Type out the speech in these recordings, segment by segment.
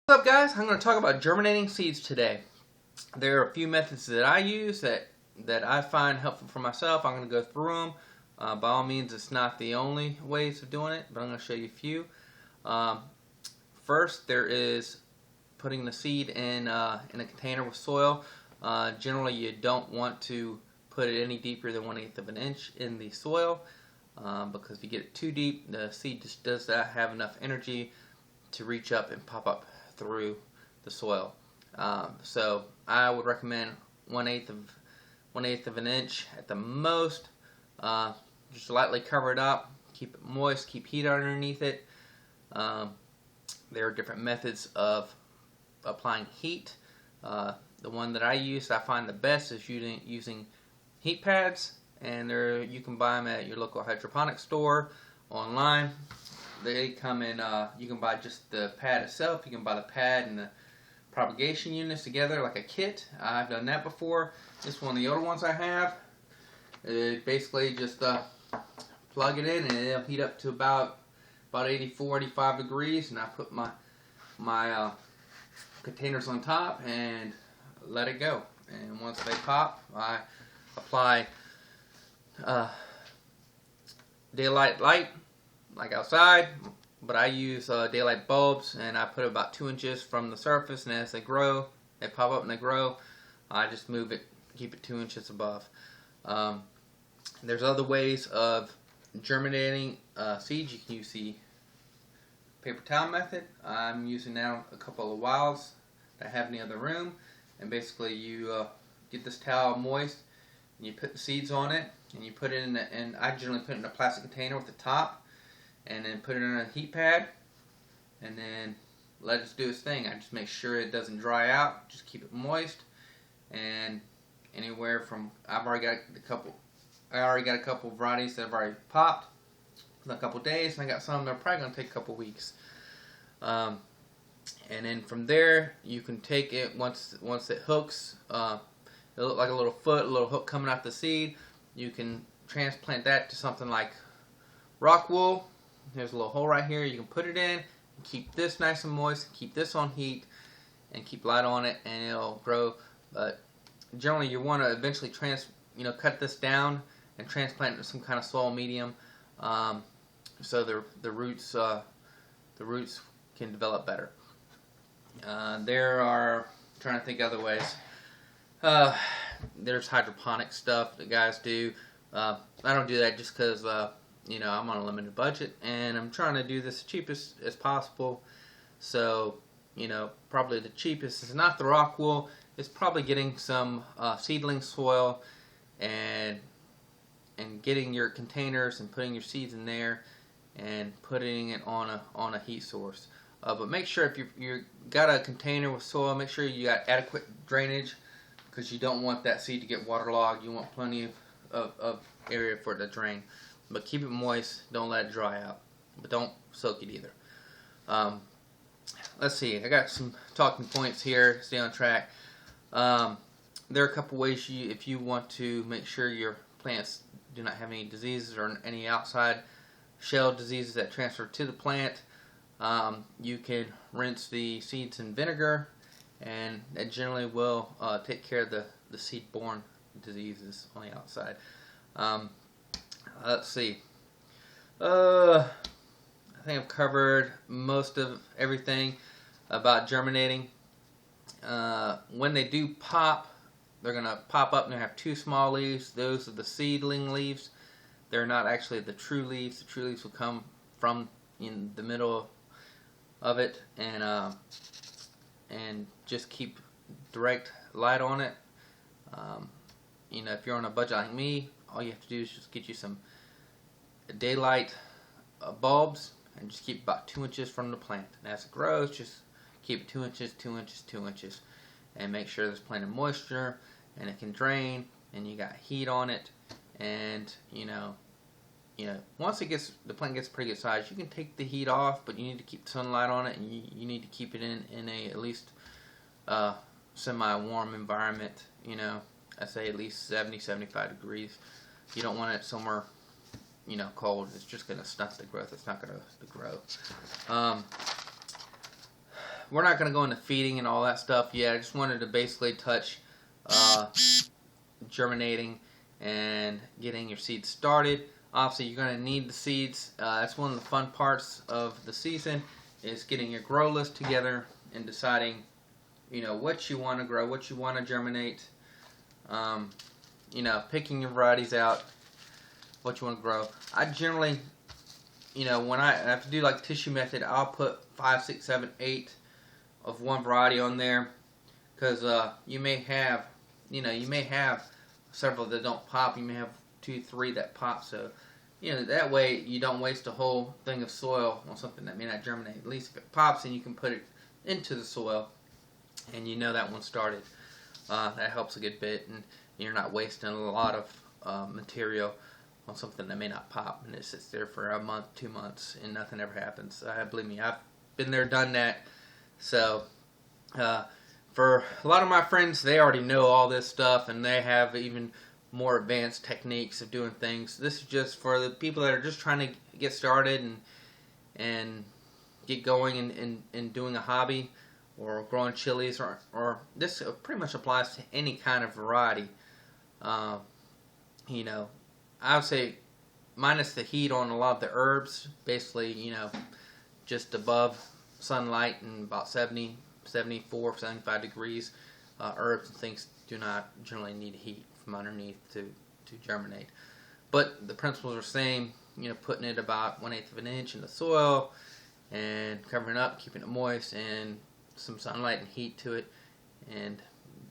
What's up, guys? I'm going to talk about germinating seeds today. There are a few methods that I use that I find helpful for myself. I'm going to go through them. By all means, it's not the only ways of doing it, but I'm going to show you a few. First, there is putting the seed in a container with soil. Generally, you don't want to put it any deeper than 1/8 of an inch in the soil because if you get it too deep, the seed just does not have enough energy to reach up and pop up through the soil. So I would recommend 1/8 of an inch at the most. Just lightly cover it up, keep it moist, keep heat underneath it. There are different methods of applying heat. The one that I use, I find the best, is using heat pads, and you can buy them at your local hydroponic store, online. They come in, you can buy just the pad itself, you can buy the pad and the propagation units together like a kit. I've done that before. This is one of the older ones I have. Basically just plug it in and it'll heat up to about 84, 85 degrees, and I put my containers on top and let it go. And once they pop, I apply daylight light like outside, but I use daylight bulbs, and I put about 2 inches from the surface, and as they grow, they pop up and they grow, I just move it, keep it 2 inches above. There's other ways of germinating seeds. You can use the paper towel method. I'm using now a couple of wilds that I have in the other room, and basically you get this towel moist, and you put the seeds on it, and you put it in and I generally put it in a plastic container with the top, and then put it on a heat pad, and then let it do its thing. I just make sure it doesn't dry out, just keep it moist, and anywhere from, I already got a couple varieties that have already popped in a couple days, and I got some that are probably going to take a couple weeks. And then from there, you can take it, once it hooks, it'll look like a little hook coming out the seed. You can transplant that to something like rock wool. There's a little hole right here. You can put it in, keep this nice and moist, keep this on heat, and keep light on it, and it'll grow. But generally, you want to eventually cut this down and transplant it to some kind of soil medium, so the roots can develop better. There are, I'm trying to think of other ways. There's hydroponic stuff that guys do. I don't do that just because I'm on a limited budget, and I'm trying to do this as cheap as possible. So, probably the cheapest is not the rock wool. It's probably getting some seedling soil and getting your containers and putting your seeds in there and putting it on a heat source. But make sure if you got a container with soil, make sure you got adequate drainage, because you don't want that seed to get waterlogged. You want plenty of area for it to drain. But keep it moist, don't let it dry out, but don't soak it either. Let's see, I got some talking points here, stay on track. There are a couple ways if you want to make sure your plants do not have any diseases or any outside shell diseases that transfer to the plant. You can rinse the seeds in vinegar, and that generally will take care of the seed-borne diseases on the outside. Let's see. I think I've covered most of everything about germinating. When they do pop, they're going to pop up and they have 2 small leaves. Those are the seedling leaves. They're not actually the true leaves. The true leaves will come from in the middle of it, and just keep direct light on it. If you're on a budget like me, all you have to do is just get you some daylight bulbs and just keep about 2 inches from the plant. And as it grows, just keep it 2 inches, 2 inches, 2 inches, and make sure there's plenty of moisture and it can drain, and you got heat on it. And once the plant gets a pretty good size, you can take the heat off, but you need to keep sunlight on it, and you need to keep it in a at least semi-warm environment. I say at least 70, 75 degrees. You don't want it somewhere cold. It's just going to stunt the growth. It's not going to grow. we're not going to go into feeding and all that stuff yet. I just wanted to basically touch germinating and getting your seeds started. Obviously, you're going to need the seeds. That's one of the fun parts of the season, is getting your grow list together and deciding, you know, what you want to grow, what you want to germinate. You know, picking your varieties out, what you want to grow. I generally, you know, when I have to do like tissue method, I'll put 5, 6, 7, 8 of one variety on there, because you may have, you know, you may have several that don't pop. You may have 2, 3 that pop. So, you know, that way you don't waste a whole thing of soil on something that may not germinate. At least if it pops, and you can put it into the soil, and you know that one started. That helps a good bit, and you're not wasting a lot of material on something that may not pop, and it sits there for a month, 2 months, and nothing ever happens. Believe me, I've been there, done that. So, for a lot of my friends, they already know all this stuff, and they have even more advanced techniques of doing things. This is just for the people that are just trying to get started and get going in doing a hobby, or growing chilies, or this pretty much applies to any kind of variety. You know, I would say minus the heat on a lot of the herbs, basically, you know, just above sunlight and about 70, 74, 75 degrees, herbs and things do not generally need heat from underneath to germinate. But the principles are the same, you know, putting it about 1/8 of an inch in the soil and covering it up, keeping it moist, and some sunlight and heat to it, and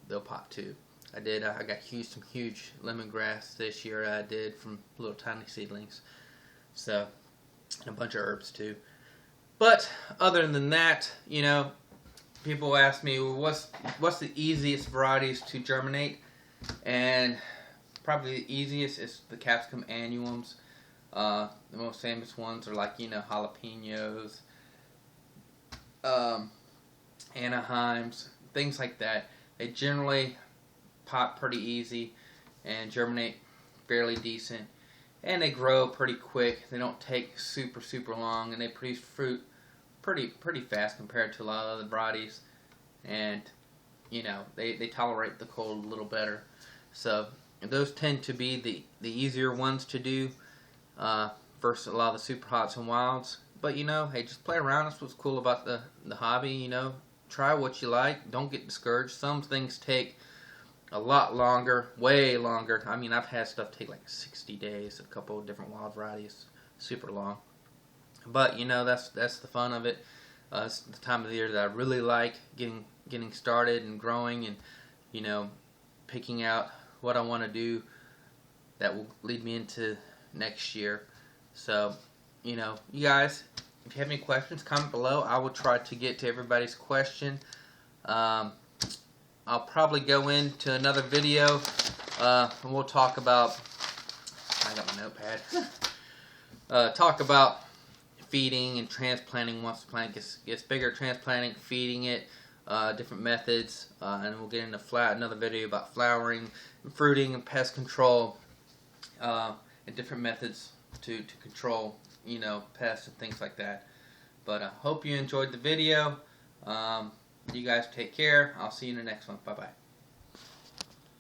they'll pop too. I got some huge lemongrass this year. I did from little tiny seedlings, so, and a bunch of herbs too. But other than that, you know, people ask me, well, what's the easiest varieties to germinate? And probably the easiest is the capsicum annuums. The most famous ones are like, you know, jalapenos, Anaheims, things like that. They generally pop pretty easy and germinate fairly decent, and they grow pretty quick. They don't take super long, and they produce fruit pretty fast compared to a lot of other varieties. And you know, they tolerate the cold a little better. So those tend to be the easier ones to do versus a lot of the super hots and wilds. But you know, hey, just play around. That's what's cool about the hobby. You know, try what you like. Don't get discouraged. Some things take a lot longer, way longer. I mean, I've had stuff take like 60 days. A couple of different wild varieties, super long. But you know, that's the fun of it. It's the time of the year that I really like getting started and growing, and you know, picking out what I want to do that will lead me into next year. So, you know, you guys, if you have any questions, comment below. I will try to get to everybody's question. I'll probably go into another video, and we'll talk about, I got my notepad, talk about feeding and transplanting once the plant gets bigger, transplanting, feeding it, different methods, and we'll get into another video about flowering and fruiting and pest control, and different methods to control, you know, pests and things like that. But I hope you enjoyed the video. You guys take care. I'll see you in the next one. Bye-bye.